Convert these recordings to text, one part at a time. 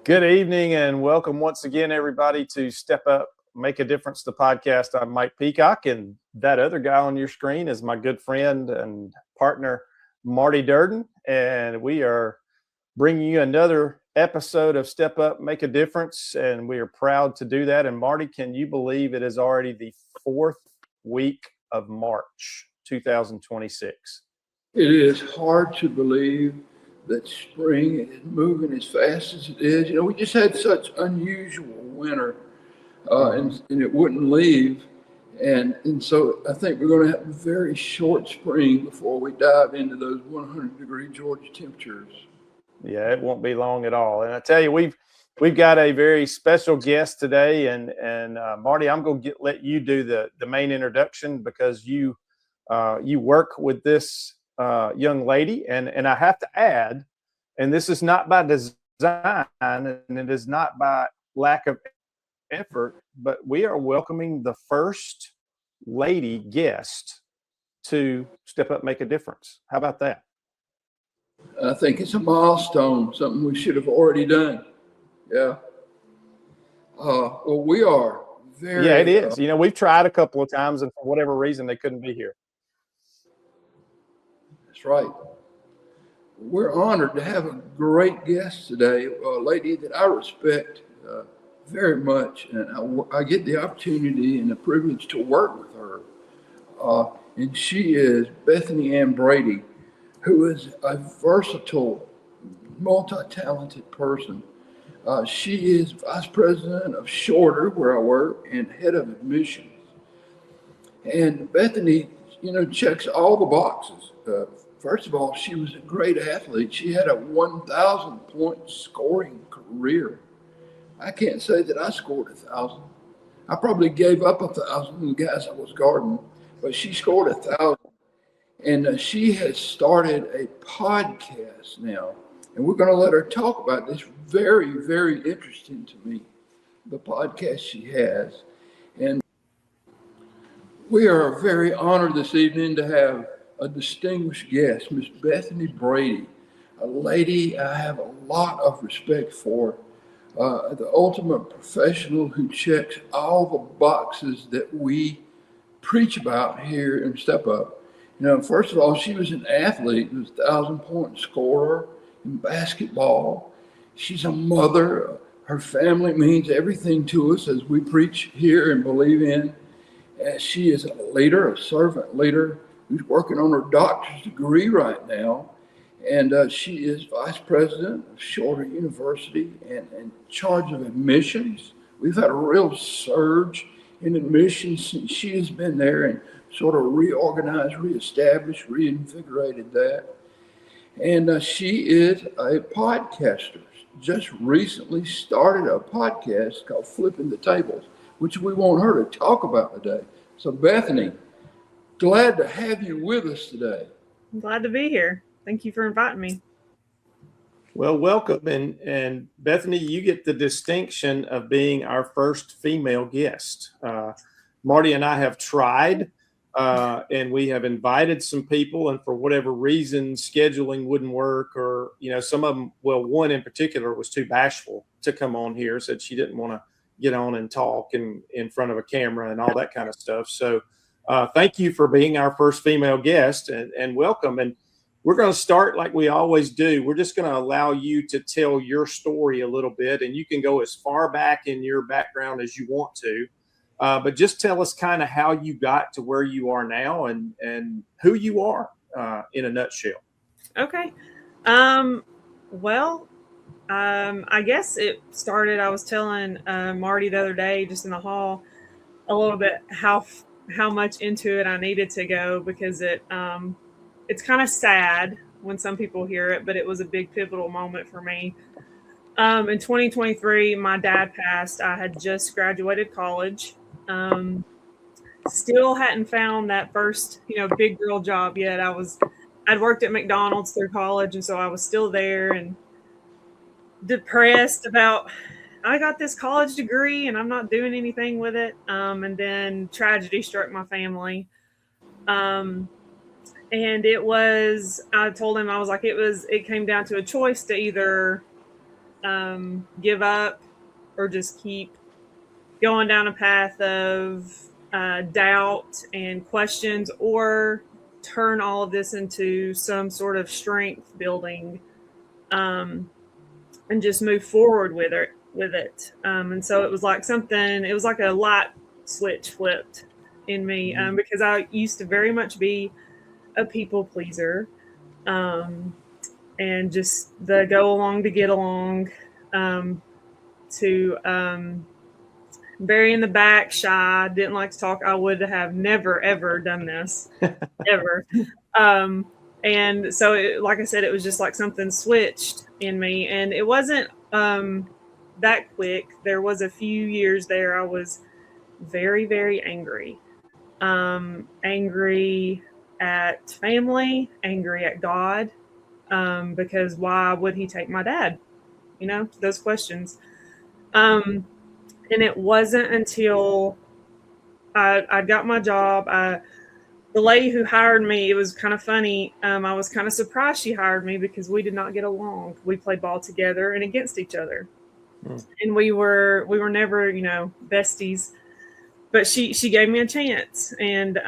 Good evening and welcome once again, everybody, to Step Up, Make a Difference, the podcast. I'm Mike Peacock, and that other guy on your screen is my good friend and partner, Marty Durden. And we are bringing you another episode of Step Up, Make a Difference, and we are proud to do that. And Marty, can you believe it is already the fourth week of March 2026? It is hard to believe that spring is moving as fast as it is. We just had such unusual winter, and it wouldn't leave. And so I think we're going to have a very short spring before we dive into those 100-degree Georgia temperatures. Yeah, it won't be long at all. And I tell you, we've got a very special guest today, and Marty, I'm going to let you do the main introduction because you work with this young lady, and I have to add, and this is not by design, and it is not by lack of effort, but we are welcoming the first lady guest to Step Up, Make a Difference. How about that? I think it's a milestone, something we should have already done. Yeah. Well, we are very. Yeah, it is. We've tried a couple of times, and for whatever reason, they couldn't be here. That's right. We're honored to have a great guest today, a lady that I respect very much, and I get the opportunity and the privilege to work with her. And she is Bethany Brady, who is a versatile, multi-talented person. She is vice president of Shorter, where I work, and head of admissions. And Bethany, checks all the boxes. First of all, she was a great athlete. She had a 1,000-point scoring career. I can't say that I scored 1,000. I probably gave up 1,000 to the guys I was guarding, but she scored 1,000. And she has started a podcast now. And we're going to let her talk about this. Very, very interesting to me, the podcast she has. And we are very honored this evening to have a distinguished guest, Miss Bethany Brady, a lady I have a lot of respect for, the ultimate professional who checks all the boxes that we preach about here in Step Up. First of all, she was an athlete, was a 1,000-point scorer in basketball. She's a mother. Her family means everything to us as we preach here and believe in. She is a leader, a servant leader, who's working on her doctor's degree right now. And she is vice president of Shorter University and in charge of admissions. We've had a real surge in admissions since she has been there and sort of reorganized, reestablished, reinvigorated that. And she is a podcaster. Just recently started a podcast called Flipping the Tables, which we want her to talk about today. So Bethany, glad to have you with us today. I'm glad to be here. Thank you for inviting me. Well, welcome. And Bethany, you get the distinction of being our first female guest. Marty and I have tried, and we have invited some people, and for whatever reason, scheduling wouldn't work, or, some of them, well, one in particular was too bashful to come on here, said she didn't want to get on and talk in front of a camera and all that kind of stuff. So thank you for being our first female guest, and welcome. And we're going to start like we always do. We're just going to allow you to tell your story a little bit, and you can go as far back in your background as you want to. But just tell us kind of how you got to where you are now and who you are in a nutshell. Okay. I guess it started, I was telling Marty the other day, just in the hall, a little bit how much into it I needed to go, because it's kind of sad when some people hear it, but it was a big pivotal moment for me. In 2023, my dad passed. I had just graduated college. Still hadn't found that first, big girl job yet. I'd worked at McDonald's through college, and so I was still there and depressed about, I got this college degree and I'm not doing anything with it. And then tragedy struck my family. And I told him, I was like, it came down to a choice to either give up or just keep going down a path of doubt and questions, or turn all of this into some sort of strength building, um, and just move forward with it. And so it was like it was like a light switch flipped in me, because I used to very much be a people pleaser, and just the go along to get along, to very in the back, shy, didn't like to talk. I would have never ever done this ever. Um, and so, like I said, it was just like something switched in me, and it wasn't that quick. There was a few years there I was very, very angry, angry at family, angry at God, because why would He take my dad? You know, those questions. Um, and it wasn't until I got my job. The lady who hired me, it was kind of funny. I was kind of surprised she hired me because we did not get along. We played ball together and against each other, and we were never, besties. But she gave me a chance, and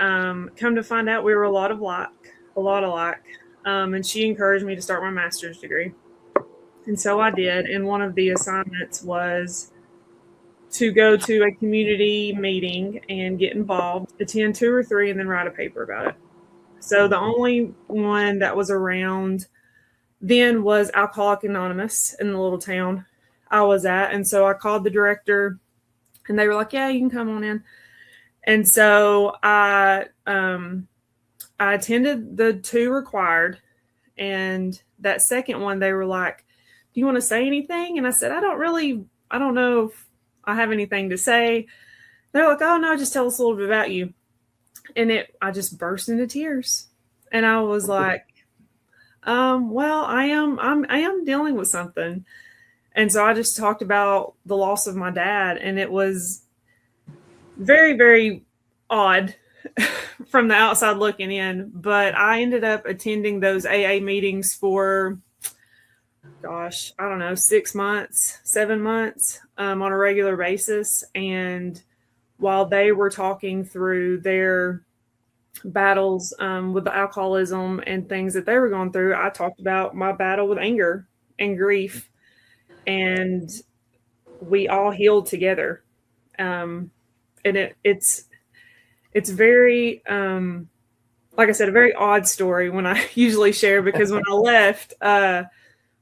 come to find out, we were a lot alike. And she encouraged me to start my master's degree, and so I did. And one of the assignments was to go to a community meeting and get involved, attend 2 or 3, and then write a paper about it. So the only one that was around then was Alcoholic Anonymous in the little town I was at. And so I called the director, and they were like, yeah, you can come on in. And so I attended the 2 required. And that second one, they were like, do you want to say anything? And I said, I don't know if I have anything to say. They're like, oh no, just tell us a little bit about you. And I just burst into tears. And I was like, well, I am dealing with something. And so I just talked about the loss of my dad, and it was very, very odd from the outside looking in. But I ended up attending those AA meetings for, gosh, I don't know, 6 months, 7 months, on a regular basis. And while they were talking through their battles with the alcoholism and things that they were going through, I talked about my battle with anger and grief, and we all healed together. And it's very, like I said, a very odd story when I usually share, because when I left,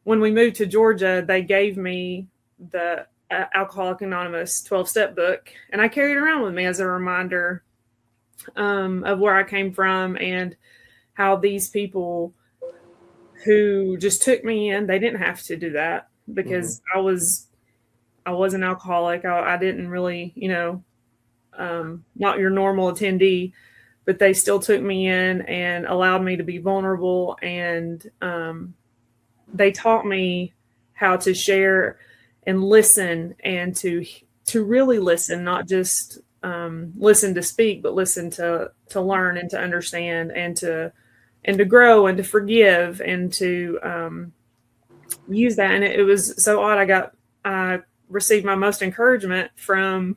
when we moved to Georgia, they gave me the Alcoholic Anonymous 12-step book, and I carried it around with me as a reminder of where I came from and how these people who just took me in, they didn't have to do that, because I was an alcoholic. I didn't really, not your normal attendee, but they still took me in and allowed me to be vulnerable. And they taught me how to share and listen, and to really listen, not just listen to speak, but listen to learn and to understand, and to grow and to forgive, and to use that. And it was so odd. I received my most encouragement from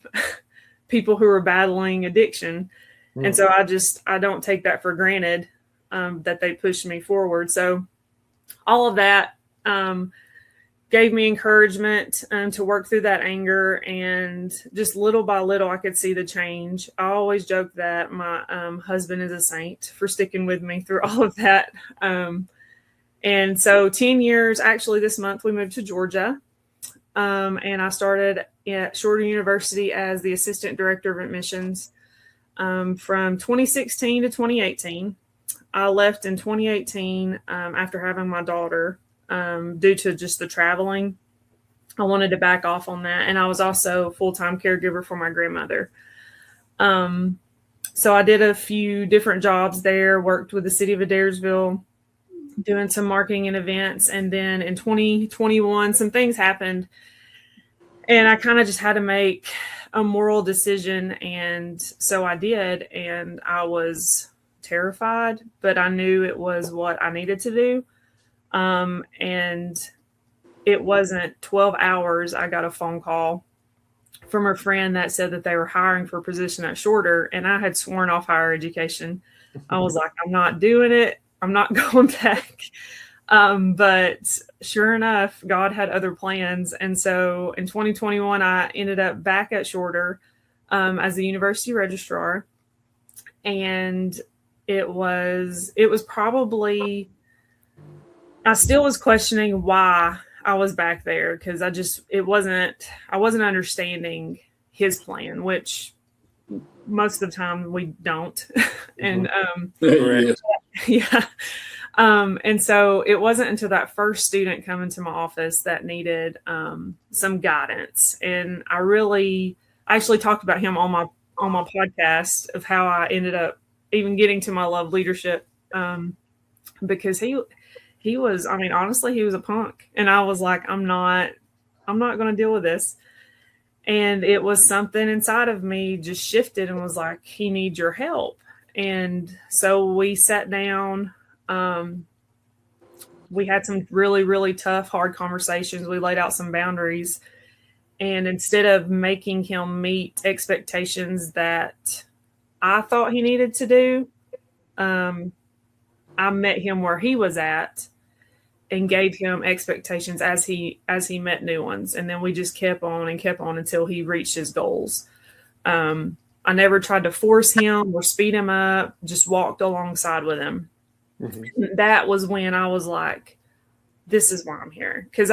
people who are battling addiction. And so I don't take that for granted, that they pushed me forward. So all of that gave me encouragement to work through that anger, and just little by little, I could see the change. I always joke that my husband is a saint for sticking with me through all of that. And so 10 years, actually this month, we moved to Georgia, and I started at Shorter University as the assistant director of admissions from 2016 to 2018. I left in 2018 after having my daughter. Due to just the traveling, I wanted to back off on that. And I was also full-time caregiver for my grandmother. So I did a few different jobs there, worked with the city of Adairsville, doing some marketing and events. And then in 2021, some things happened, and I kind of just had to make a moral decision. And so I did, and I was terrified, but I knew it was what I needed to do. And it wasn't 12 hours, I got a phone call from a friend that said that they were hiring for a position at Shorter, and I had sworn off higher education. I was like, I'm not doing it. I'm not going back. But sure enough, God had other plans. And so in 2021, I ended up back at Shorter as a university registrar. And it was probably, I still was questioning why I was back there, because I wasn't understanding his plan, which most of the time we don't. And Yes. yeah. And so it wasn't until that first student come into my office that needed some guidance. And I actually talked about him on my podcast of how I ended up even getting to my love leadership, because he was, I mean, honestly, he was a punk. And I was like, I'm not going to deal with this. And it was something inside of me just shifted and was like, he needs your help. And so we sat down. We had some really, really tough, hard conversations. We laid out some boundaries. And instead of making him meet expectations that I thought he needed to do, I met him where he was at and gave him expectations as he met new ones. And then we just kept on until he reached his goals. I never tried to force him or speed him up, just walked alongside with him. Mm-hmm. That was when I was like, this is why I'm here. Because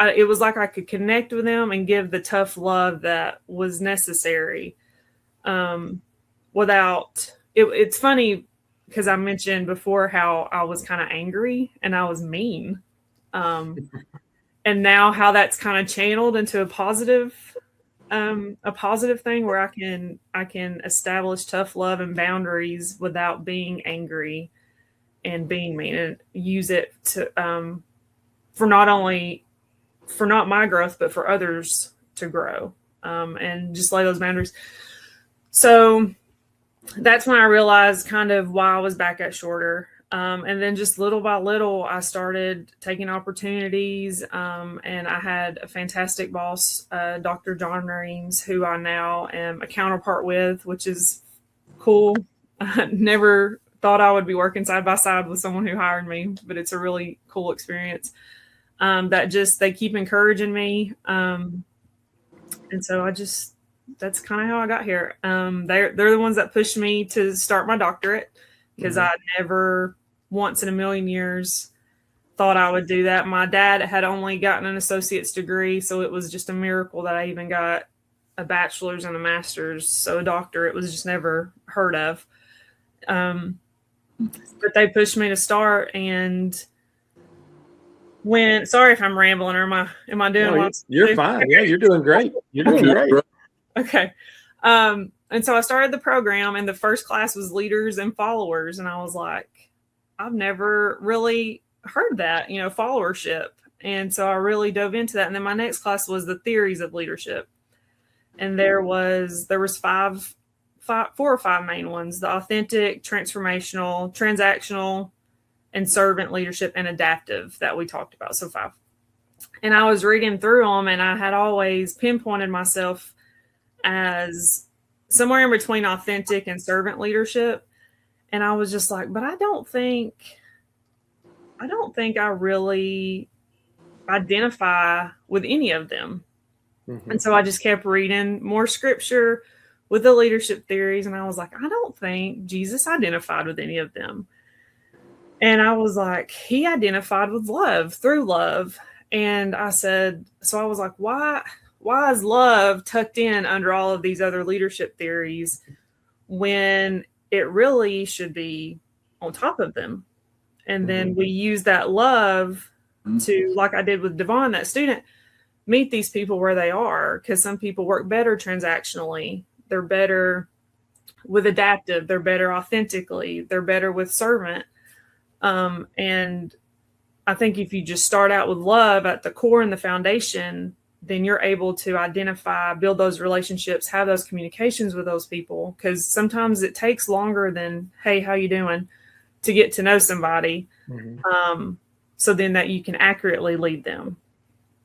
it was like I could connect with him and give the tough love that was necessary. It's funny because I mentioned before how I was kind of angry and I was mean. And now how that's kind of channeled into a positive thing where I can establish tough love and boundaries without being angry and being mean, and use it to for not my growth, but for others to grow, and just lay those boundaries. So that's when I realized kind of why I was back at Shorter. And then just little by little, I started taking opportunities. And I had a fantastic boss, Dr. John Reams, who I now am a counterpart with, which is cool. I never thought I would be working side by side with someone who hired me, but it's a really cool experience. They keep encouraging me. And so that's kind of how I got here. They're the ones that pushed me to start my doctorate, because I never once in a million years thought I would do that. My dad had only gotten an associate's degree, so it was just a miracle that I even got a bachelor's and a master's. So a doctorate was just never heard of. But they pushed me to start. And sorry if I'm rambling, or am I doing what you're fine. Yeah, you're doing great. You're doing great. Okay. And so I started the program, and the first class was leaders and followers. And I was like, I've never really heard that, followership. And so I really dove into that. And then my next class was the theories of leadership. And there was 4 or 5 main ones: the authentic, transformational, transactional, and servant leadership, and adaptive that we talked about. So 5. And I was reading through them, and I had always pinpointed myself as somewhere in between authentic and servant leadership. And I was just like, but I don't think I really identify with any of them. Mm-hmm. And so I just kept reading more scripture with the leadership theories. And I was like, I don't think Jesus identified with any of them. And I was like, he identified with love, through love. And I was like, why is love tucked in under all of these other leadership theories when it really should be on top of them? And then we use that love to, like I did with Devon, that student, meet these people where they are, because some people work better transactionally. They're better with adaptive. They're better authentically. They're better with servant. And I think if you just start out with love at the core and the foundation, then you're able to identify, build those relationships, have those communications with those people. Because sometimes it takes longer than, hey, how you doing, to get to know somebody. Mm-hmm. So then that you can accurately lead them.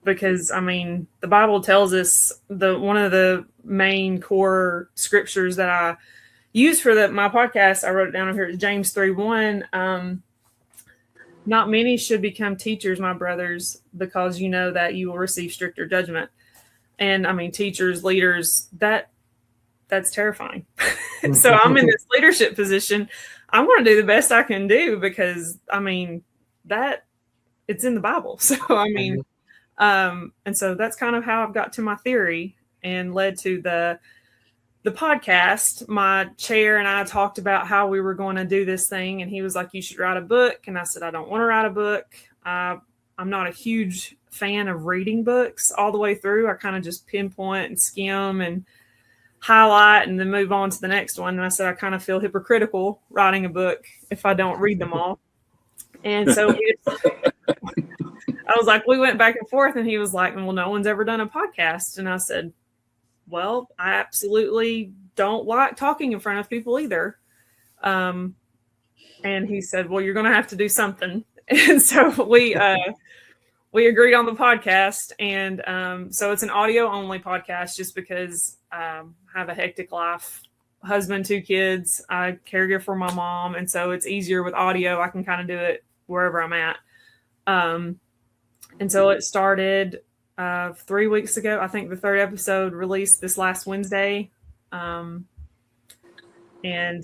because I mean, the Bible tells us one of the main core scriptures that I use for my podcast. I wrote it down over here. It's James 3:1. Not many should become teachers, my brothers, because you know that you will receive stricter judgment. And I mean, teachers, leaders, that's terrifying. So I'm in this leadership position. I'm going to do the best I can do because I mean that it's in the Bible. So I mean, and so that's kind of how I've got to my theory and led to the podcast. My chair and I talked about how we were going to do this thing, and he was like, "You should write a book." And I said, "I don't want to write a book. I'm not a huge fan of reading books all the way through. I kind of just pinpoint and skim and highlight and then move on to the next one." And I said, I kind of feel hypocritical writing a book if I don't read them all. And so I was like, we went back and forth, and he was like, well, no one's ever done a podcast. And I said, well, I absolutely don't like talking in front of people either. And he said, well, you're going to have to do something. And so we agreed on the podcast. And so it's an audio only podcast just because I have a hectic life, husband, 2 kids, I caregiver for my mom. And so it's easier with audio. I can kind of do it wherever I'm at. And so it started 3 weeks ago. I think the 3rd episode released this last Wednesday. And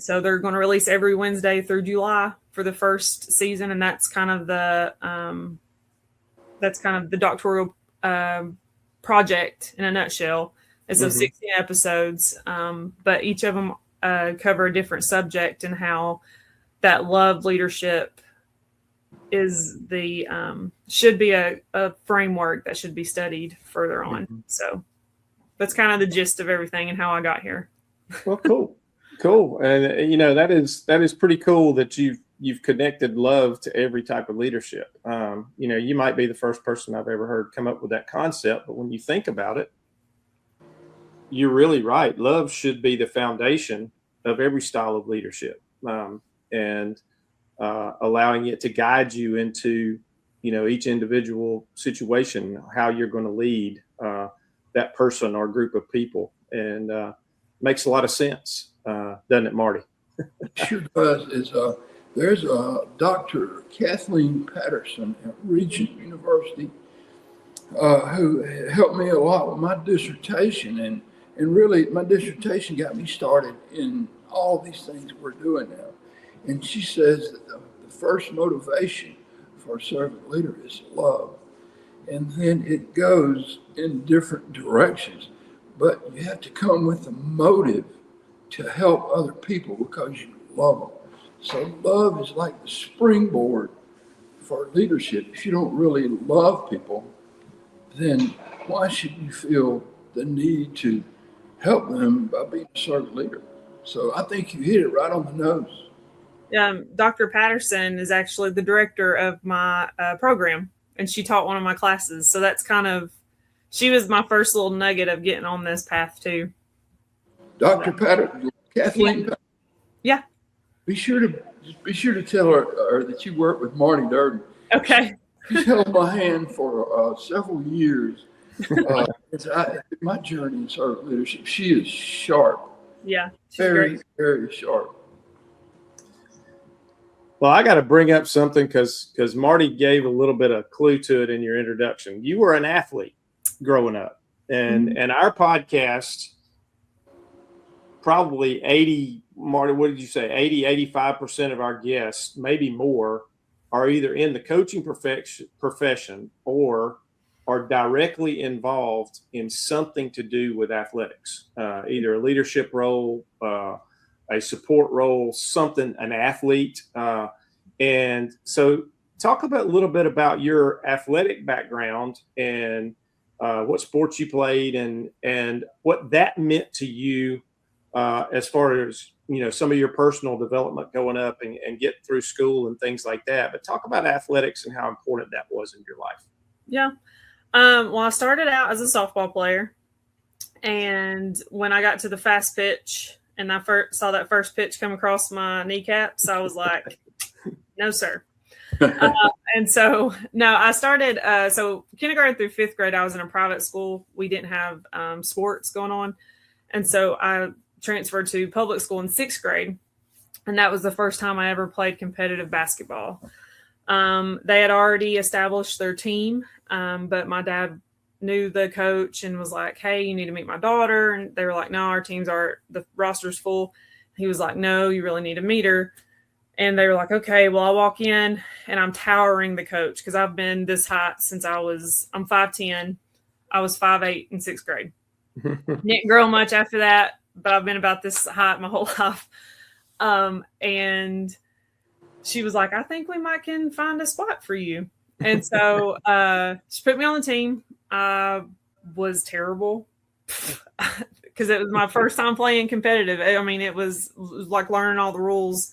so they're going to release every Wednesday through July for the first season. And that's kind of the doctoral project in a nutshell. And so 16 episodes, but each of them cover a different subject and how that love leadership is should be a framework that should be studied further on. So that's kind of the gist of everything and how I got here. Well, cool. And that is pretty cool that you've connected love to every type of leadership. You might be the first person I've ever heard come up with that concept, but when you think about it, you're really right. Love should be the foundation of every style of leadership, and allowing it to guide you into, each individual situation, how you're going to lead that person or group of people. And makes a lot of sense, doesn't it, Marty? It sure does. There's Dr. Kathleen Patterson at Regent University who helped me a lot with my dissertation. And really, my dissertation got me started in all these things we're doing now. And she says that the first motivation for a servant leader is love. And then it goes in different directions. But you have to come with a motive to help other people because you love them. So love is like the springboard for leadership. If you don't really love people, then why should you feel the need to help them by being a servant leader? So I think you hit it right on the nose. Dr. Patterson is actually the director of my program, and she taught one of my classes. So that's she was my first little nugget of getting on this path too. Dr. Patterson, Kathleen. Yeah. Be sure to tell her that you work with Marty Durden. Okay. She's held my hand for several years. My journey in servant leadership. She is sharp. Yeah. Very, great. very sharp. Well, I got to bring up something because Marty gave a little bit of clue to it in your introduction. You were an athlete growing up, and our podcast, probably 80, Marty, what did you say? 85% of our guests, maybe more, are either in the coaching profession or are directly involved in something to do with athletics, either a leadership role, a support role, something, an athlete. And so talk a little bit about your athletic background and what sports you played and what that meant to you as far as, some of your personal development going up and getting through school and things like that. But talk about athletics and how important that was in your life. Yeah. Well, I started out as a softball player. And when I got to the fast pitch and I saw that first pitch come across my kneecaps, I was like, no, sir. And so, no, I started, so kindergarten through fifth grade, I was in a private school. We didn't have sports going on. And so I transferred to public school in sixth grade. And that was the first time I ever played competitive basketball. They had already established their team, but my dad knew the coach and was like, hey, you need to meet my daughter. And they were like, no, the roster's full. He was like, no, you really need to meet her. And they were like, okay, well, I walk in and I'm towering the coach because I've been this height since I'm 5'10". I was 5'8" in sixth grade. Didn't grow much after that, but I've been about this height my whole life. And she was like, I think we can find a spot for you. And so she put me on the team. I was terrible because it was my first time playing competitive. I mean, it was like learning all the rules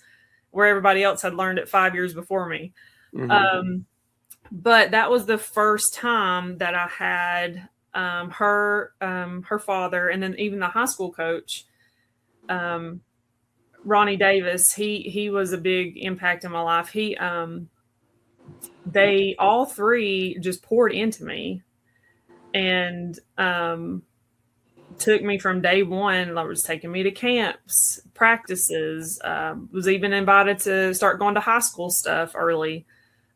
where everybody else had learned it 5 years before me. Mm-hmm. But that was the first time that I had her father, and then even the high school coach, Ronnie Davis. He was a big impact in my life. They all three just poured into me and took me from day one. Like, was taking me to camps, practices, was even invited to start going to high school stuff early,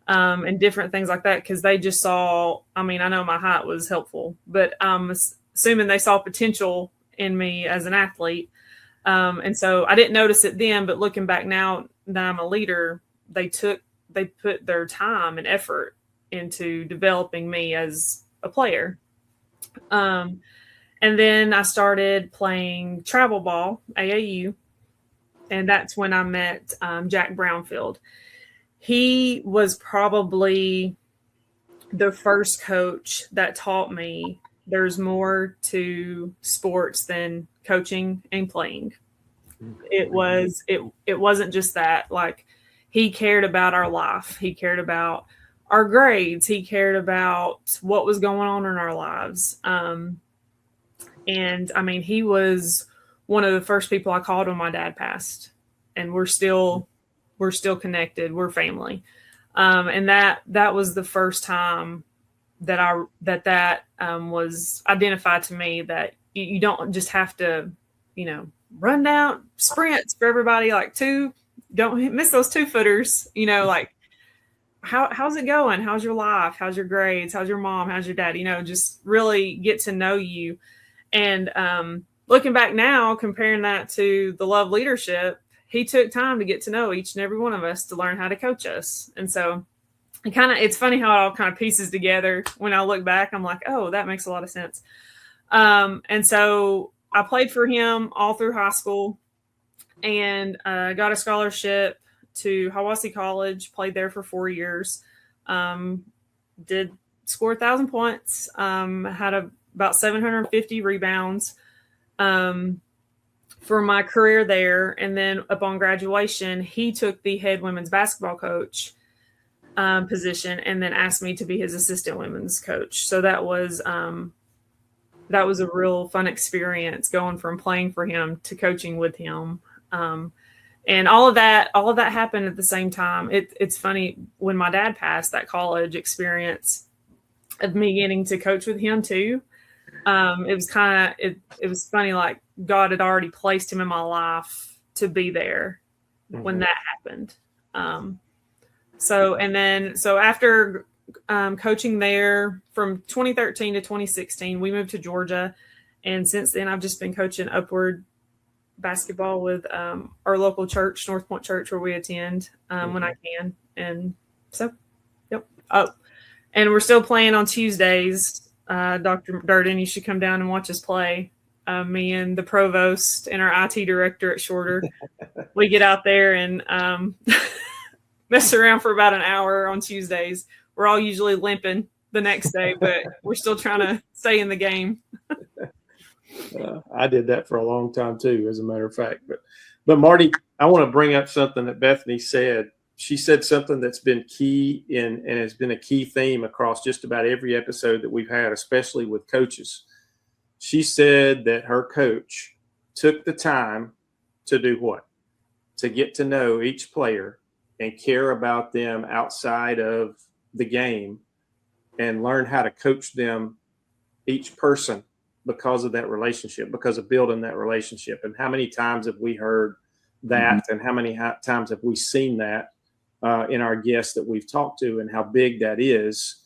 and different things like that. Cause they just saw, I mean, I know my height was helpful, but I'm assuming they saw potential in me as an athlete. And so I didn't notice it then, but looking back now that I'm a leader, they put their time and effort into developing me as a player. And then I started playing travel ball, AAU, and that's when I met Jack Brownfield. He was probably the first coach that taught me there's more to sports than coaching and playing. It wasn't just that. Like, he cared about our life. He cared about our grades. He cared about what was going on in our lives. And I mean, he was one of the first people I called when my dad passed, and we're still connected. We're family. And that was the first time that was identified to me, that you don't just have to, run down sprints for everybody. Like, don't miss those 2-footers, like, how's it going? How's your life? How's your grades? How's your mom? How's your dad? Just really get to know you. And looking back now, comparing that to the Love Leadership, he took time to get to know each and every one of us to learn how to coach us. And so it's funny how it all kind of pieces together. When I look back, I'm like, oh, that makes a lot of sense. And so I played for him all through high school, and got a scholarship to Hiwassee College, played there for 4 years, did score 1,000 points, had about 750 rebounds for my career there. And then upon graduation, he took the head women's basketball coach position, and then asked me to be his assistant women's coach. So that was a real fun experience, going from playing for him to coaching with him. And all of that happened at the same time. It's funny, when my dad passed, that college experience of me getting to coach with him too. It was funny, like, God had already placed him in my life to be there when that happened. So after coaching there from 2013 to 2016, we moved to Georgia. And since then, I've just been coaching upward basketball with our local church, North Point Church, where we attend when I can. And so, yep. Oh, and we're still playing on Tuesdays. Dr. Durden, you should come down and watch us play. Me and the provost and our IT director at Shorter, we get out there and mess around for about an hour on Tuesdays. We're all usually limping the next day, but we're still trying to stay in the game. I did that for a long time too, as a matter of fact. But Marty, I want to bring up something that Bethany said. She said something that's been key and has been a key theme across just about every episode that we've had, especially with coaches. She said that her coach took the time to do what? To get to know each player and care about them outside of the game and learn how to coach them, each person, because of that relationship, because of building that relationship. And how many times have we heard that, and how many times have we seen that in our guests that we've talked to, and how big that is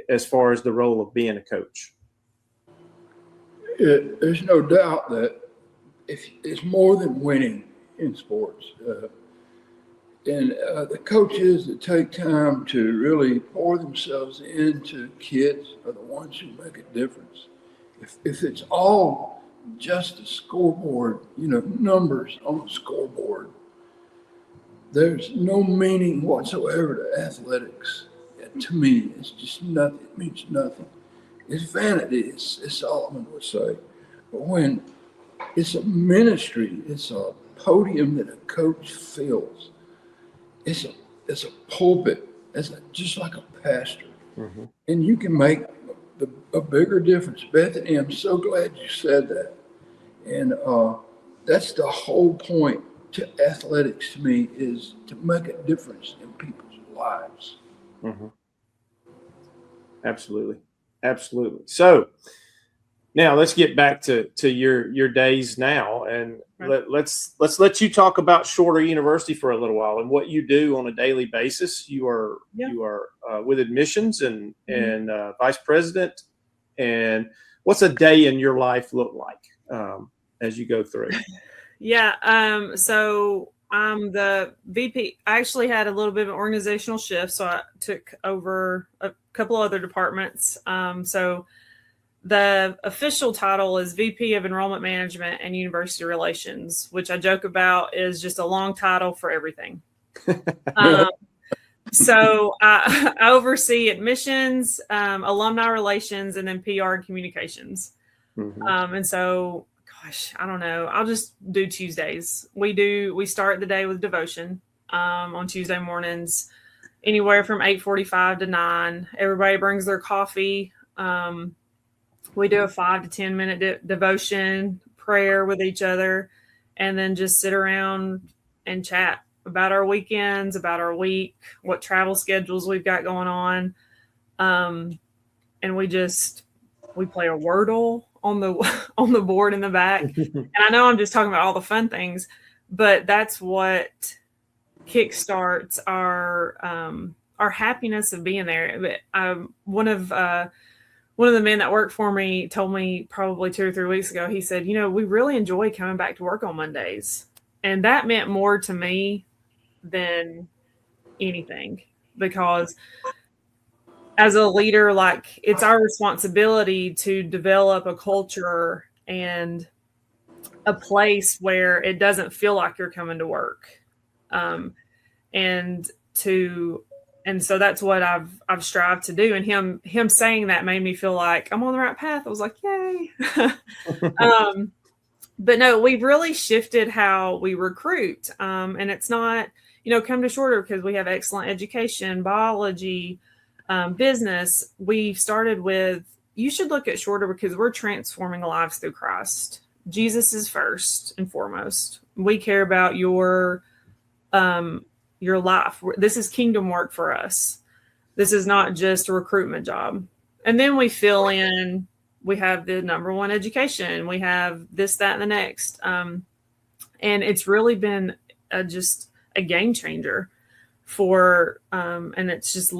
as far as the role of being a coach? There's no doubt that if it's more than winning in sports. And the coaches that take time to really pour themselves into kids are the ones who make a difference. If it's all just a scoreboard, numbers on the scoreboard, there's no meaning whatsoever to athletics. To me, it's just nothing. It means nothing. It's vanity, as Solomon would say. But when it's a ministry, it's a podium that a coach fills. It's a pulpit. Just like a pastor. Mm-hmm. And you can make a bigger difference. Bethany, I'm so glad you said that. And that's the whole point to athletics to me, is to make a difference in people's lives. Mm-hmm. Absolutely. Absolutely. So now let's get back to your days now, and let's let you talk about Shorter University for a little while and what you do on a daily basis. You are with admissions and vice president. And what's a day in your life look like as you go through? Yeah. So I'm the VP. I actually had a little bit of an organizational shift, so I took over a couple other departments. So the official title is VP of Enrollment Management and University Relations, which I joke about is just a long title for everything. So I oversee admissions, alumni relations, and then PR and communications. Mm-hmm. And so, gosh, I don't know. I'll just do Tuesdays. We start the day with devotion on Tuesday mornings, anywhere from 8:45 to 9. Everybody brings their coffee. We do a 5 to 10 minute devotion, prayer with each other, and then just sit around and chat about our weekends, about our week, what travel schedules we've got going on. And we play a Wordle on the board in the back. And I know I'm just talking about all the fun things, but that's what kickstarts our happiness of being there. One of the men that worked for me told me probably 2 or 3 weeks ago, he said, we really enjoy coming back to work on Mondays. And that meant more to me than anything, because as a leader, it's our responsibility to develop a culture and a place where it doesn't feel like you're coming to work. And so that's what I've strived to do. And him saying that made me feel like I'm on the right path. I was like, yay. But no, we've really shifted how we recruit. And it's not, come to Shorter because we have excellent education, biology, business. We started with, you should look at Shorter because we're transforming lives through Christ. Jesus is first and foremost. We care about your life. This is kingdom work for us. This is not just a recruitment job. And then we fill in, we have the number one education. We have this, that, and the next. And it's really been just a game changer and it's just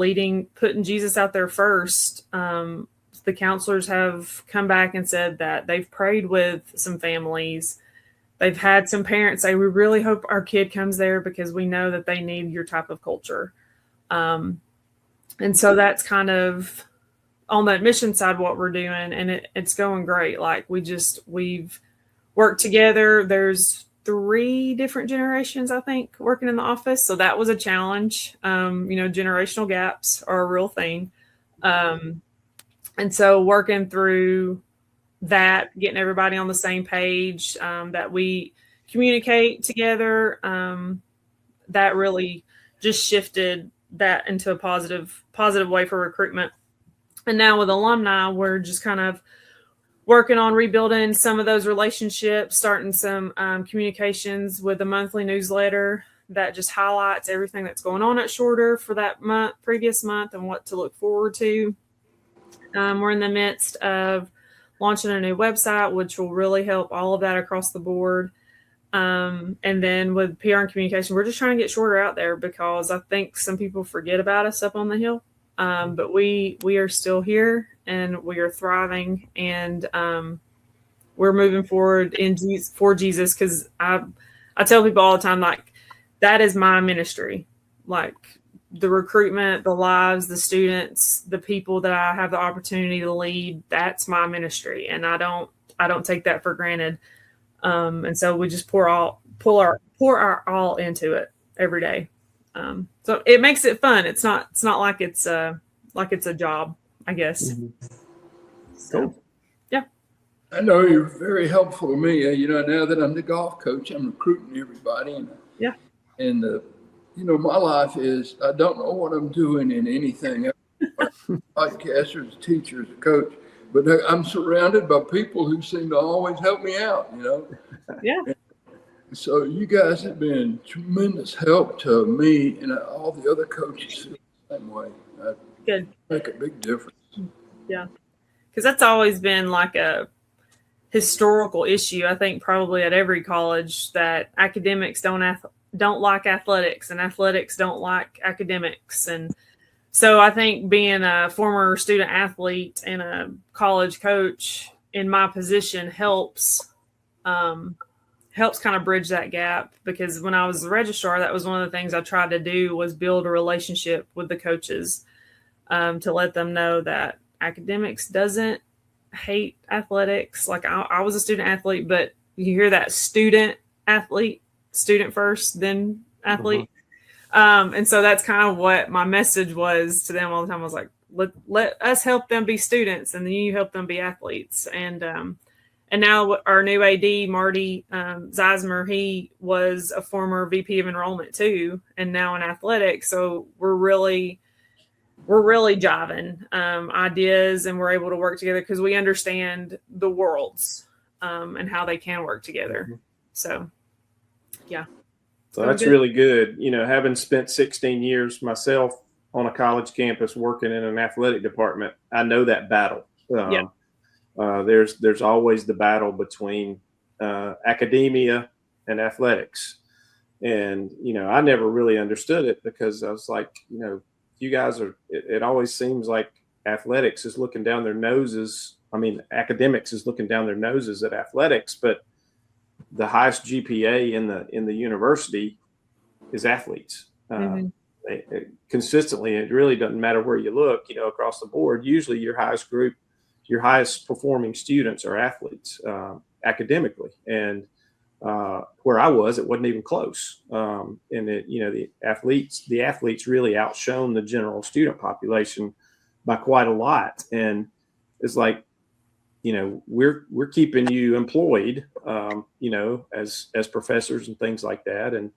putting Jesus out there first. The counselors have come back and said that they've prayed with some families. They've had some parents say, we really hope our kid comes there because we know that they need your type of culture. And so that's kind of on the admission side what we're doing, and it's going great. We've worked together. There's 3 different generations, I think, working in the office. So that was a challenge. Generational gaps are a real thing. And so working through that, getting everybody on the same page, that we communicate together, that really just shifted that into a positive way for recruitment. And now with alumni, we're just kind of working on rebuilding some of those relationships, starting some communications with a monthly newsletter that just highlights everything that's going on at Shorter for that previous month, and what to look forward to. We're in the midst of launching a new website, which will really help all of that across the board. And then with PR and communication, we're just trying to get Shorter out there, because I think some people forget about us up on the hill. But we are still here, and we are thriving, and we're moving forward for Jesus. Because I tell people all the time, like, that is my ministry. Like, the recruitment, the lives, the students, the people that I have the opportunity to lead, that's my ministry, and I don't take that for granted. And so we just pour our all into it every day. So it makes it fun. It's not like it's a job, I guess. Mm-hmm. So, cool. Yeah. I know you're very helpful to me. Now that I'm the golf coach, I'm recruiting everybody. And my life is, I don't know what I'm doing in anything else, podcast, or as a teacher, as a coach, but I'm surrounded by people who seem to always help me out, Yeah. And so you guys have been tremendous help to me, and all the other coaches feel the same way. Good. Make a big difference. Yeah. Because that's always been like a historical issue, I think, probably at every college, that academics don't like athletics, and athletics don't like academics. And so I think being a former student athlete and a college coach in my position helps kind of bridge that gap, because when I was the registrar, that was one of the things I tried to do, was build a relationship with the coaches, to let them know that academics doesn't hate athletics. Like, I was a student athlete, but you hear that student athlete, student first, then athlete. And so that's kind of what my message was to them all the time. I was like, let us help them be students, and then you help them be athletes. And now our new AD, Marty Zeismer, he was a former VP of enrollment too, and now in athletics. So we're really jiving ideas, and we're able to work together because we understand the worlds and how they can work together. So, yeah. So that's really good. Having spent 16 years myself on a college campus working in an athletic department, I know that battle. There's always the battle between academia and athletics. And, I never really understood it, because I was like, you guys it always seems like athletics is looking down their noses. I mean, academics is looking down their noses at athletics, but the highest GPA in the university is athletes. Consistently, it really doesn't matter where you look, across the board. Usually your highest performing students are athletes, academically. And where I was, it wasn't even close. And the athletes really outshone the general student population by quite a lot. And it's like, we're keeping you employed, as professors and things like that. And,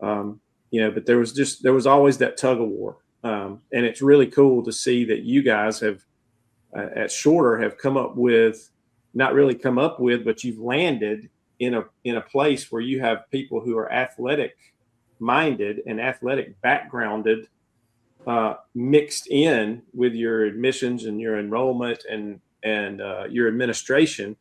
but there was always that tug of war. And it's really cool to see that you guys have, at Shorter, have but you've landed in a place where you have people who are athletic minded and athletic backgrounded, mixed in with your admissions and your enrollment and your administration,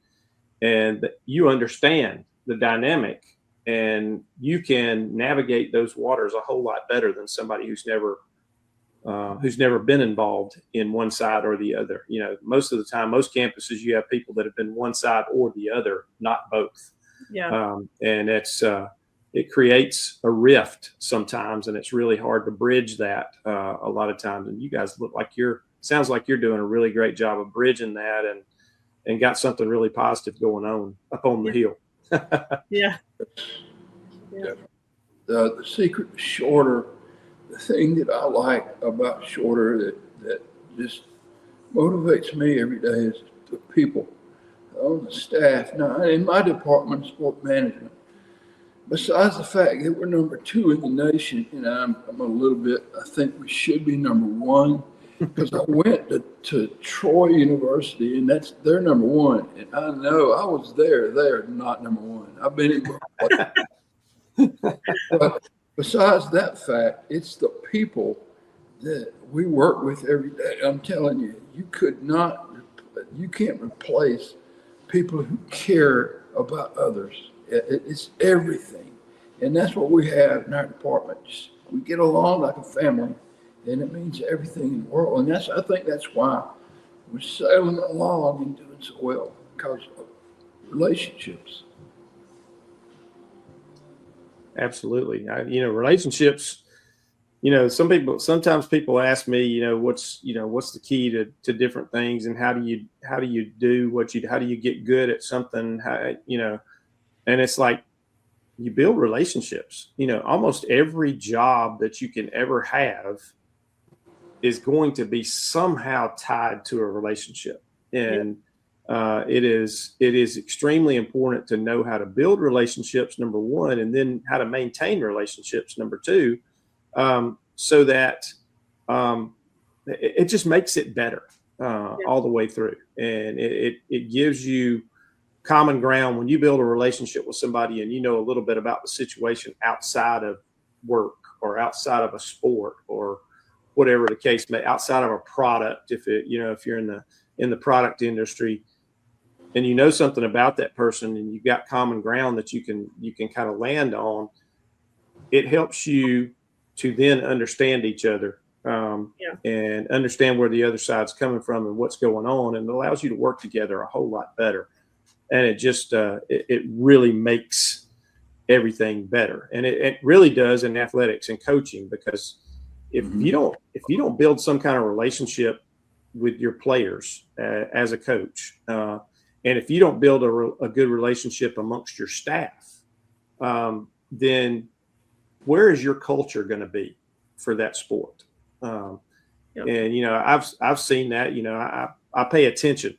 and that you understand the dynamic, and you can navigate those waters a whole lot better than somebody who's never been involved in one side or the other. Most of the time, most campuses, you have people that have been one side or the other, not both. Yeah. And it creates a rift sometimes, and it's really hard to bridge that a lot of times. And you guys sounds like you're doing a really great job of bridging that, and got something really positive going on up on the hill. Yeah. The secret to Shorter, the thing that I like about Shorter that just motivates me every day, is the people on the staff. Now, in my department, sport management, besides the fact that we're number 2 in the nation, and I'm a little bit, I think we should be number 1, because I went to Troy University, and they're number 1. And I know I was there. They're not number 1. I've been in, but besides that fact, it's the people that we work with every day. I'm telling you, you can't replace people who care about others. It's everything. And that's what we have in our department. We get along like a family, and it means everything in the world. And I think that's why we're sailing along and doing so well, because of relationships. Absolutely. Relationships, sometimes people ask me, what's the key to different things, and how do you do how do you get good at something? And it's like, you build relationships. Almost every job that you can ever have is going to be somehow tied to a relationship. And it is extremely important to know how to build relationships, number one, and then how to maintain relationships, number two, so that it just makes it better all the way through. And it gives you common ground when you build a relationship with somebody and you know a little bit about the situation outside of work or outside of a sport or whatever the case may, outside of a product. If you're in the product industry and you know something about that person and you've got common ground that you can kind of land on, it helps you to then understand each other and understand where the other side's coming from and what's going on, and it allows you to work together a whole lot better. And it just it really makes everything better, and it really does in athletics and coaching, because if you don't build some kind of relationship with your players as a coach, and if you don't build a good relationship amongst your staff, then where is your culture going to be for that sport? And I've seen that. I pay attention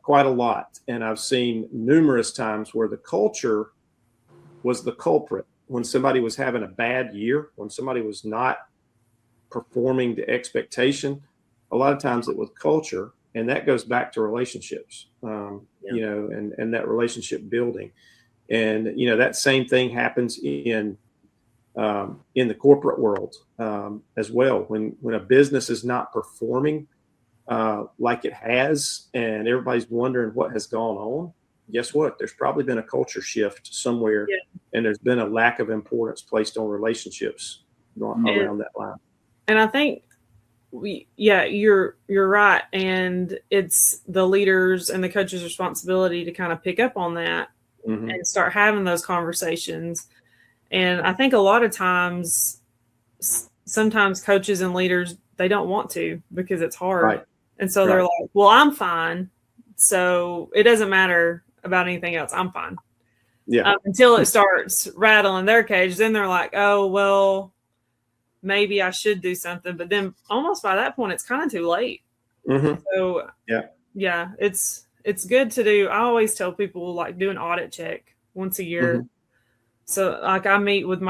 quite a lot, and I've seen numerous times where the culture was the culprit when somebody was having a bad year, when somebody was not performing to expectation. A lot of times it was culture, and that goes back to relationships, and that relationship building. And that same thing happens in the corporate world as well. When a business is not performing like it has, and everybody's wondering what has gone on, guess what? There's probably been a culture shift somewhere, and there's been a lack of importance placed on relationships around that line. And I think you're right. And it's the leaders and the coaches' responsibility to kind of pick up on that and start having those conversations. And I think a lot of times, sometimes coaches and leaders, they don't want to because it's hard. Right. And so they're like, well, I'm fine, so it doesn't matter about anything else. I'm fine. Yeah. Until it starts rattling their cage, then they're like, oh, well, maybe I should do something. But then almost by that point, it's kind of too late. So it's good to do. I always tell people, like, do an audit check once a year. So like I meet with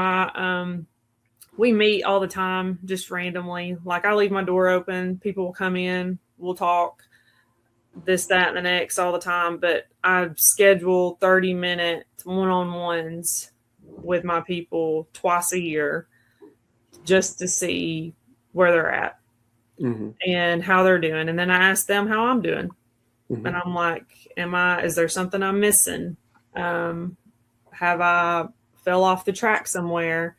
we meet all the time, just randomly. Like I leave my door open, people will come in, we'll talk this, that, and the next all the time. But I schedule 30-minute one-on-ones with my people twice a year just to see where they're at and how they're doing. And then I ask them how I'm doing. And I'm like, is there something I'm missing? Have I fell off the track somewhere?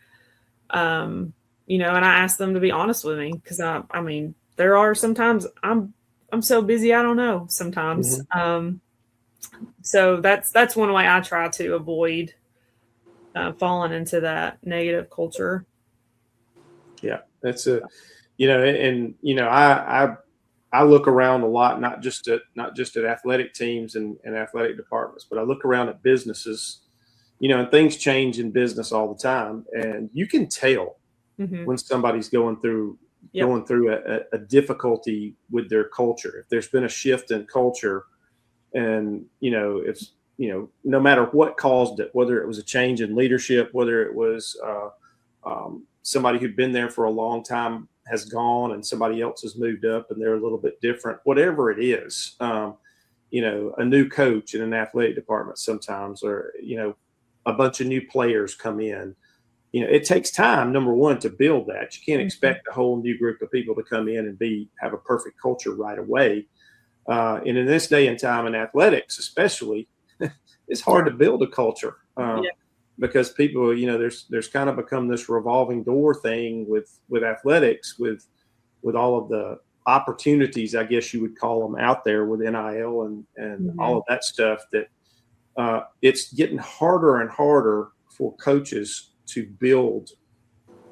And I ask them to be honest with me, because I mean, there are sometimes I'm so busy, I don't know sometimes. So that's one way I try to avoid falling into that negative culture. Yeah, that's I look around a lot, not just at athletic teams and athletic departments, but I look around at businesses, and things change in business all the time, and you can tell when somebody's going through a difficulty with their culture. If there's been a shift in culture, and it's no matter what caused it, whether it was a change in leadership, whether it was somebody who'd been there for a long time has gone and somebody else has moved up and they're a little bit different, whatever it is, a new coach in an athletic department sometimes, or a bunch of new players come in. it takes time, number one, to build that. You can't expect a whole new group of people to come in and have a perfect culture right away. And in this day and time in athletics, especially, it's hard to build a culture because people, there's kind of become this revolving door thing with athletics, with all of the opportunities, I guess you would call them, out there with NIL and all of that stuff, that it's getting harder and harder for coaches to build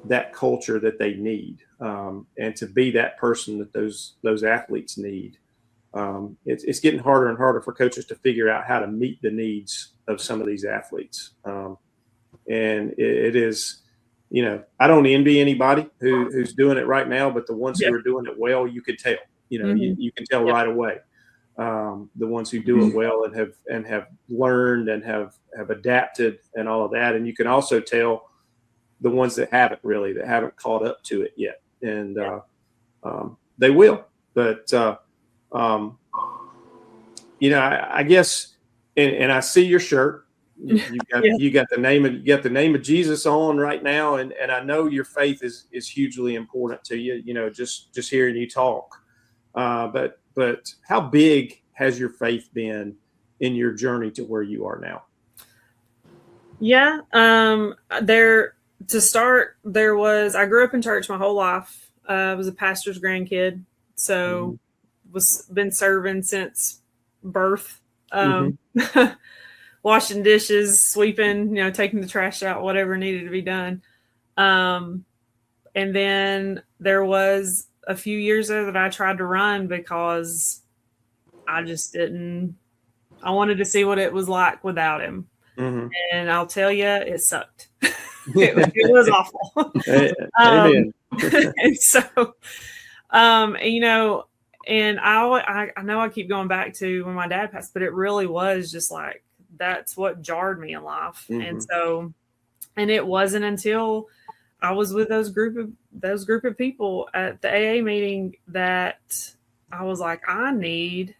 that culture that they need, and to be that person that those athletes need. It's getting harder and harder for coaches to figure out how to meet the needs of some of these athletes. And it is, I don't envy anybody who's doing it right now, but the ones who are doing it well, you could tell, you can tell right away. The ones who do it well and have learned and have adapted and all of that. And you can also tell the ones that haven't caught up to it yet. And they will, but I guess, and I see your shirt. You got the name of Jesus on right now, and I know your faith is hugely important to you. Just hearing you talk. But how big has your faith been in your journey to where you are now? Yeah. To start, I grew up in church my whole life. I was a pastor's grandkid, so been serving since birth. Washing dishes, sweeping, taking the trash out, whatever needed to be done. And then there was a few years there that I tried to run because I just didn't. I wanted to see what it was like without him. And I'll tell you, it sucked. it was awful. Amen. And so, and I know I keep going back to when my dad passed, but it really was just like, that's what jarred me in life. And so, and it wasn't until I was with those group of people at the AA meeting that I was like, I need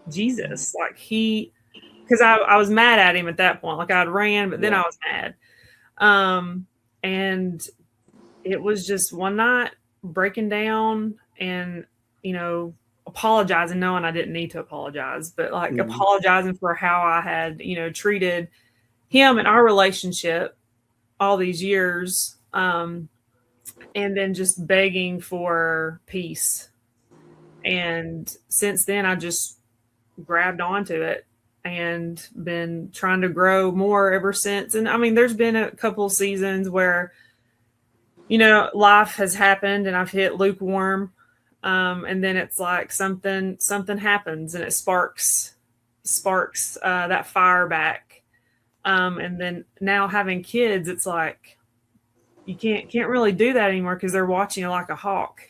Jesus. Like because I was mad at him at that point. Like I'd ran, but then I was mad. And it was just one night breaking down and, apologizing, knowing I didn't need to apologize, but like apologizing for how I had, treated him and our relationship all these years. And then just begging for peace. And since then, I just grabbed onto it and been trying to grow more ever since. And I mean, there's been a couple seasons where, life has happened and I've hit lukewarm. And then it's like something happens and it sparks that fire back. And then now having kids, it's like you can't really do that anymore because they're watching you like a hawk.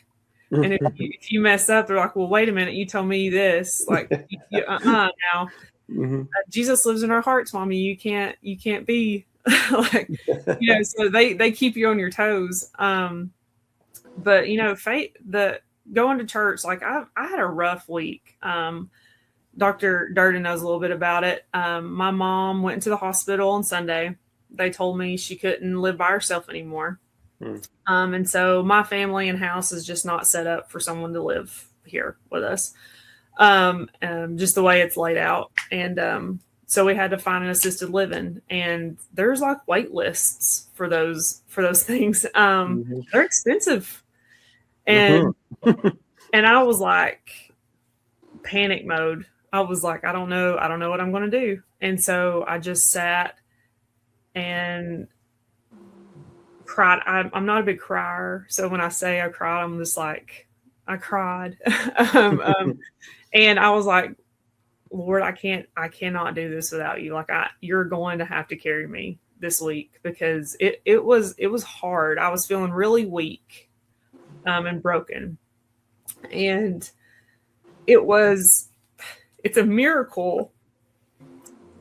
And if you mess up, they're like, well, wait a minute, you told me this. Like, now Jesus lives in our hearts, mommy. You can't be like, so they keep you on your toes. But faith, going to church, like I had a rough week. Dr. Durden knows a little bit about it. My mom went into the hospital on Sunday. They told me she couldn't live by herself anymore. And so my family and house is just not set up for someone to live here with us. Just the way it's laid out. And so we had to find an assisted living, and there's like wait lists for those things. They're expensive. And and I was like panic mode. I was like, I don't know what I'm going to do. And so I just sat and cried. I'm not a big crier. So when I say I cried, I'm just like, I cried. And I was like, Lord, I cannot do this without you. Like you're going to have to carry me this week, because it was hard. I was feeling really weak, and broken. And it's a miracle.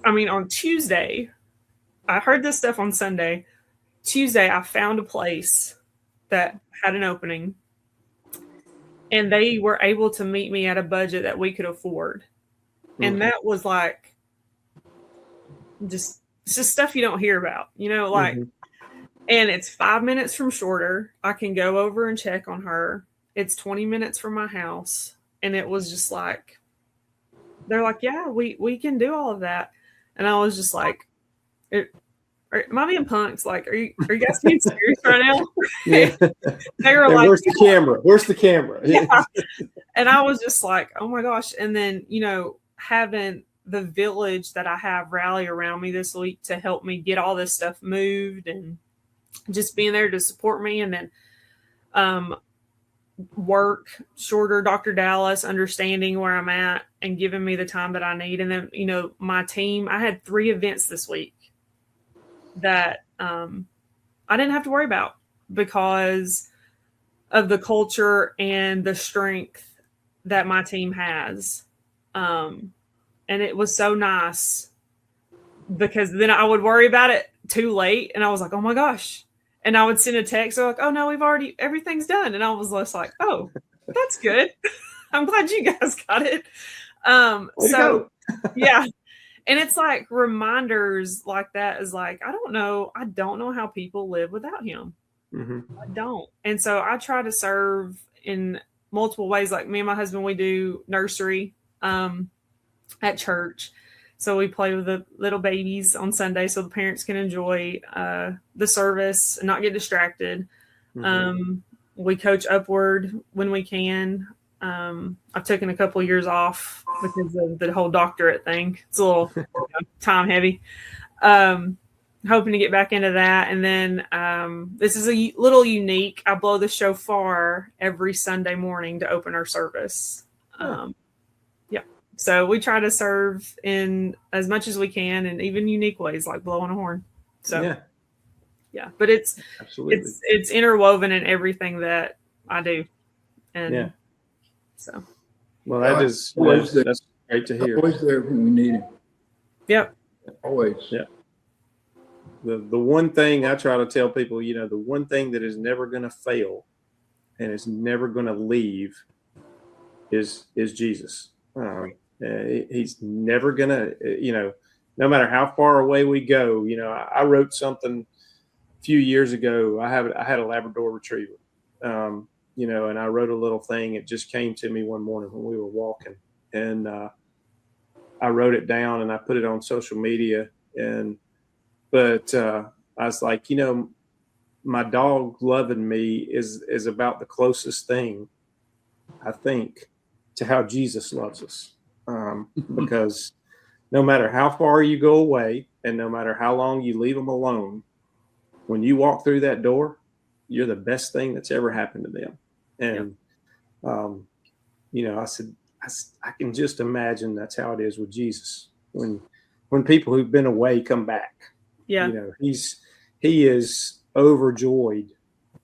I mean, on Tuesday, I heard this stuff on Sunday. Tuesday, I found a place that had an opening, and they were able to meet me at a budget that we could afford. And that was like, it's just stuff you don't hear about, like And it's 5 minutes from Shorter. I can go over and check on her. It's 20 minutes from my house. And it was just like, they're like, yeah, we can do all of that. And I was just like, am I being punked? Like, are you guys being serious right now? Yeah. They were like, where's the camera? Where's the camera? Yeah. And I was just like, oh my gosh. And then, having the village that I have rally around me this week to help me get all this stuff moved and just being there to support me. And then work, Shorter, Dr. Dallas, understanding where I'm at and giving me the time that I need. And then, my team, I had 3 events this week that I didn't have to worry about because of the culture and the strength that my team has. And it was so nice because then I would worry about it too late. And I was like, oh my gosh. And I would send a text. They're like, oh no, everything's done. And I was just like, oh, that's good. I'm glad you guys got it. So yeah. And it's like reminders like that is like, I don't know how people live without him. Mm-hmm. I don't. And so I try to serve in multiple ways. Like me and my husband, we do nursery at church. So we play with the little babies on Sunday so the parents can enjoy the service and not get distracted. Mm-hmm. We coach Upward when we can. I've taken a couple of years off because of the whole doctorate thing. It's a little time heavy. Hoping to get back into that. And then this is a little unique. I blow the shofar every Sunday morning to open our service. Yeah. So we try to serve in as much as we can and even unique ways like blowing a horn. So yeah. But it's interwoven in everything that I do. And so well, that's great to hear. Always there when we need him. Yep. Always. Yeah. The one thing I try to tell people, the one thing that is never going to fail and is never going to leave is Jesus. He's never going to, no matter how far away we go. I wrote something a few years ago. I had a Labrador Retriever, and I wrote a little thing. It just came to me one morning when we were walking, and I wrote it down and I put it on social media. But I was like, my dog loving me is about the closest thing, I think, to how Jesus loves us. Because no matter how far you go away and no matter how long you leave them alone, when you walk through that door, you're the best thing that's ever happened to them. And, I said, I can just imagine that's how it is with Jesus. When people who've been away come back, he is overjoyed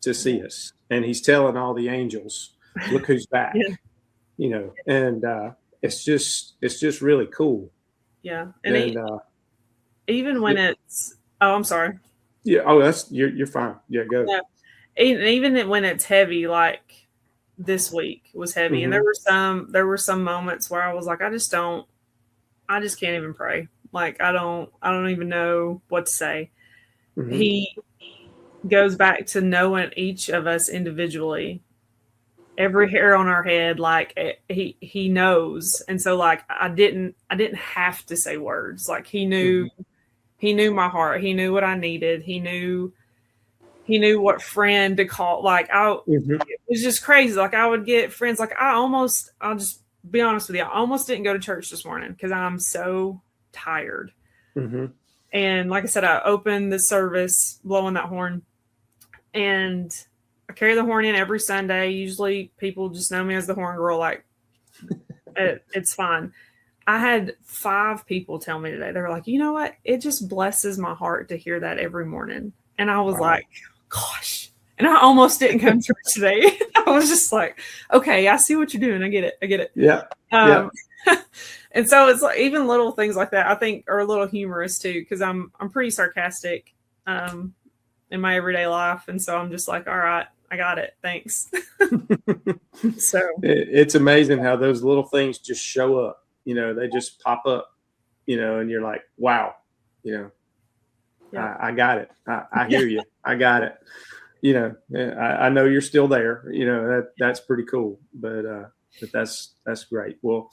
to see us, and he's telling all the angels, look who's back, and it's just really cool. Yeah. And even when it's, I'm sorry. Yeah. Oh, you're fine. Yeah. Go. Yeah. Even when it's heavy, like this week was heavy. Mm-hmm. And there were some moments where I was like, I just can't even pray. Like, I don't even know what to say. Mm-hmm. He goes back to knowing each of us individually, every hair on our head. Like he knows. And so like, I didn't have to say words. Like he knew my heart. He knew what I needed. He knew what friend to call. Like it was just crazy. Like I would get friends. Like I'll just be honest with you. I almost didn't go to church this morning because I'm so tired. Mm-hmm. And like I said, I opened the service blowing that horn, and I carry the horn in every Sunday. Usually people just know me as the horn girl. Like it's fine. I had 5 people tell me today. They were like, you know what? It just blesses my heart to hear that every morning. And I was like, gosh. And I almost didn't come to church today. I was just like, okay, I see what you're doing. I get it. Yeah. And so it's like even little things like that I think are a little humorous too, because I'm pretty sarcastic in my everyday life. And so I'm just like, all right, I got it. Thanks. So it's amazing how those little things just show up. They just pop up, and you're like, wow, Yeah. I got it. I hear you. I got it. I know you're still there. That's pretty cool. But that's great. Well,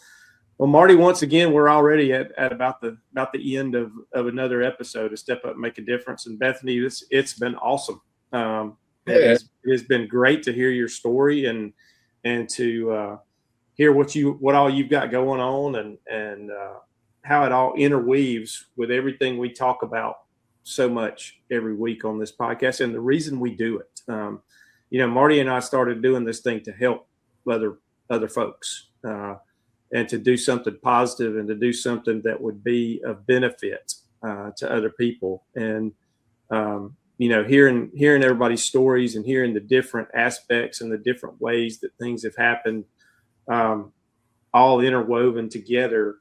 Marty, once again, we're already at about the end of another episode of Step Up and Make a Difference. And Bethany, it's been awesome. It has been great to hear your story and to hear what all you've got going on and how it all interweaves with everything we talk about so much every week on this podcast, and the reason we do it. Marty and I started doing this thing to help other folks and to do something positive and to do something that would be of benefit to other people. And hearing everybody's stories and hearing the different aspects and the different ways that things have happened, all interwoven together.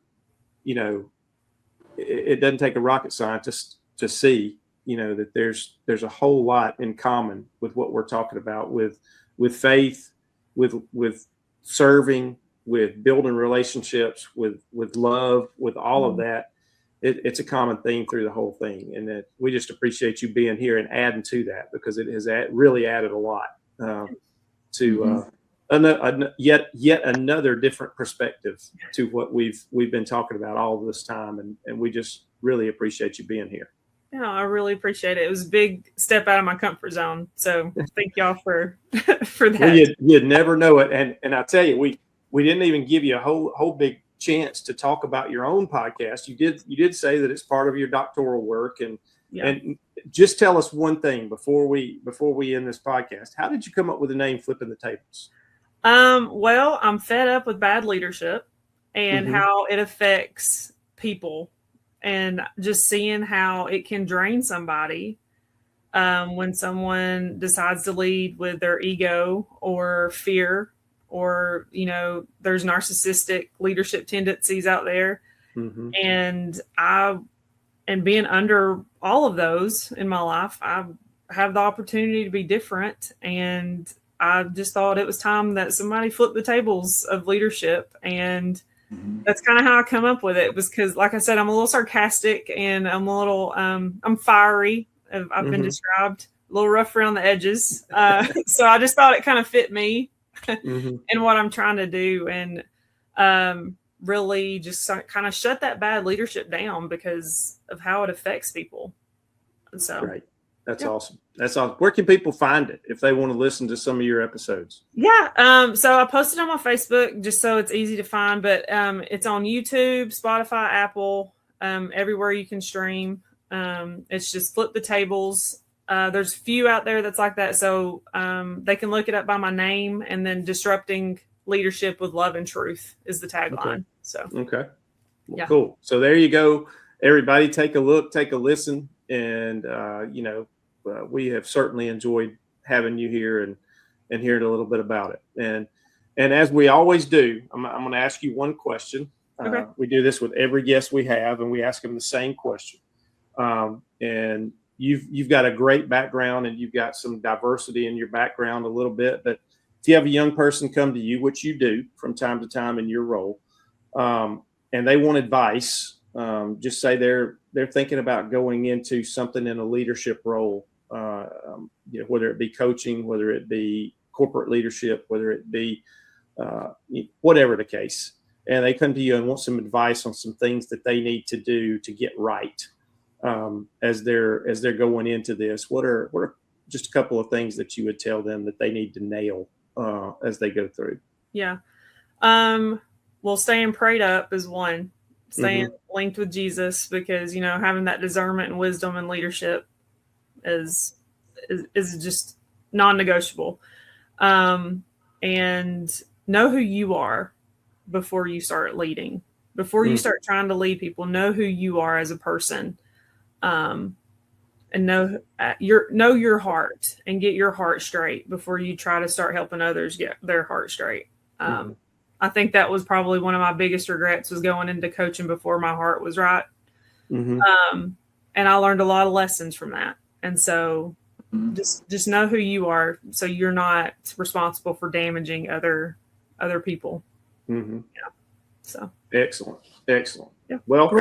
It doesn't take a rocket scientist to see, that there's a whole lot in common with what we're talking about with faith, with serving, with building relationships, with love, with all of that. It's a common theme through the whole thing. And that we just appreciate you being here and adding to that, because it has really added a lot to yet another different perspective to what we've been talking about all of this time. And we just really appreciate you being here. Yeah, I really appreciate it. It was a big step out of my comfort zone. So thank y'all for that. Well, you'd never know it. And I tell you, we didn't even give you a whole big chance to talk about your own podcast. You did say that it's part of your doctoral work, and just tell us one thing before we end this podcast. How did you come up with the name Flipping the Tables? Well, I'm fed up with bad leadership and how it affects people, and just seeing how it can drain somebody when someone decides to lead with their ego or fear, or there's narcissistic leadership tendencies out there. And being under all of those in my life, I have the opportunity to be different, and I just thought it was time that somebody flipped the tables of leadership. And that's kind of how I come up with it. It was because, like I said, I'm a little sarcastic and I'm a little, I'm fiery. I've been described a little rough around the edges. So I just thought it kind of fit me and what I'm trying to do. And really just kind of shut that bad leadership down because of how it affects people. And so. Right. That's awesome. That's awesome. Where can people find it if they want to listen to some of your episodes? Yeah. So I posted on my Facebook just so it's easy to find, but it's on YouTube, Spotify, Apple, everywhere you can stream. It's just Flip the Tables. There's a few out there that's like that. So they can look it up by my name, and then Disrupting Leadership with Love and Truth is the tagline. Okay. Well, cool. So there you go. Everybody take a look, take a listen. And, we have certainly enjoyed having you here and hearing a little bit about it. And as we always do, I'm going to ask you one question. Okay. We do this with every guest we have, and we ask them the same question. And you've got a great background, and you've got some diversity in your background a little bit. But if you have a young person come to you, which you do from time to time in your role, and they want advice, just say they're thinking about going into something in a leadership role, whether it be coaching, whether it be corporate leadership, whether it be whatever the case, and they come to you and want some advice on some things that they need to do to get right as they're going into this. What are just a couple of things that you would tell them that they need to nail as they go through? Yeah. Well, staying prayed up is one. Staying linked with Jesus, because having that discernment and wisdom and leadership is just non-negotiable. And know who you are before you start leading. Before you start trying to lead people, know who you are as a person, and know your heart and get your heart straight before you try to start helping others get their heart straight. I think that was probably one of my biggest regrets, was going into coaching before my heart was right. And I learned a lot of lessons from that. And so just know who you are, so you're not responsible for damaging other people. Yeah. So excellent. Yeah. Well,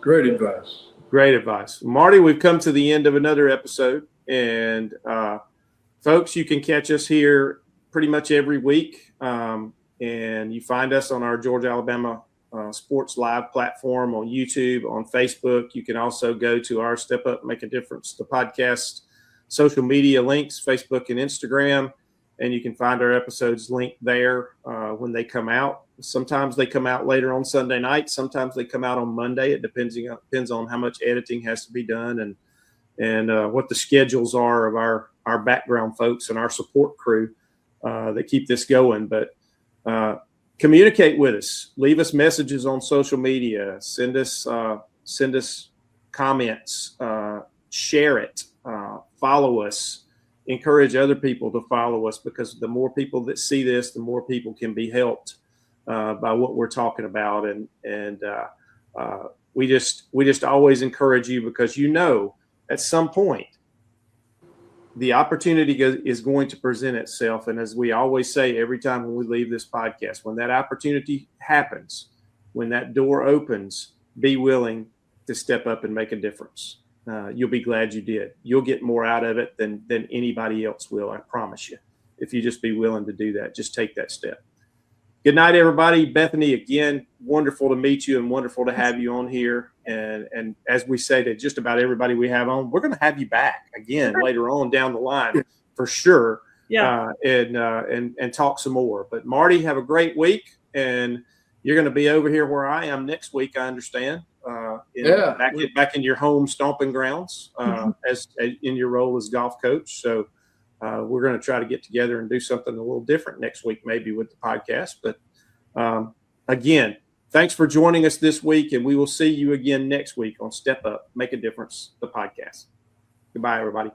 great advice. Great advice. Marty, we've come to the end of another episode. And folks, you can catch us here pretty much every week. And you find us on our Georgia, Alabama Sports Live platform on YouTube, on Facebook. You can also go to our Step Up, Make a Difference, the podcast social media links, Facebook and Instagram. And you can find our episodes linked there when they come out. Sometimes they come out later on Sunday night. Sometimes they come out on Monday. It depends on how much editing has to be done and what the schedules are of our background folks and our support crew that keep this going. But communicate with us. Leave us messages on social media. Send us comments. Share it. Follow us. Encourage other people to follow us, because the more people that see this, the more people can be helped by what we're talking about. And we just always encourage you, because at some point the opportunity is going to present itself. And as we always say every time when we leave this podcast, when that opportunity happens, when that door opens, be willing to step up and make a difference. You'll be glad you did. You'll get more out of it than anybody else will, I promise you, if you just be willing to do that. Just take that step. Good night, everybody. Bethany, again, wonderful to meet you and wonderful to have you on here. And as we say to just about everybody we have on, we're going to have you back again later on down the line for sure. Yeah. And talk some more. But Marty, have a great week, and you're going to be over here where I am next week, I understand. Back in your home stomping grounds as in your role as golf coach. So we're going to try to get together and do something a little different next week, maybe with the podcast. But again, thanks for joining us this week, and we will see you again next week on Step Up, Make a Difference, the podcast. Goodbye, everybody.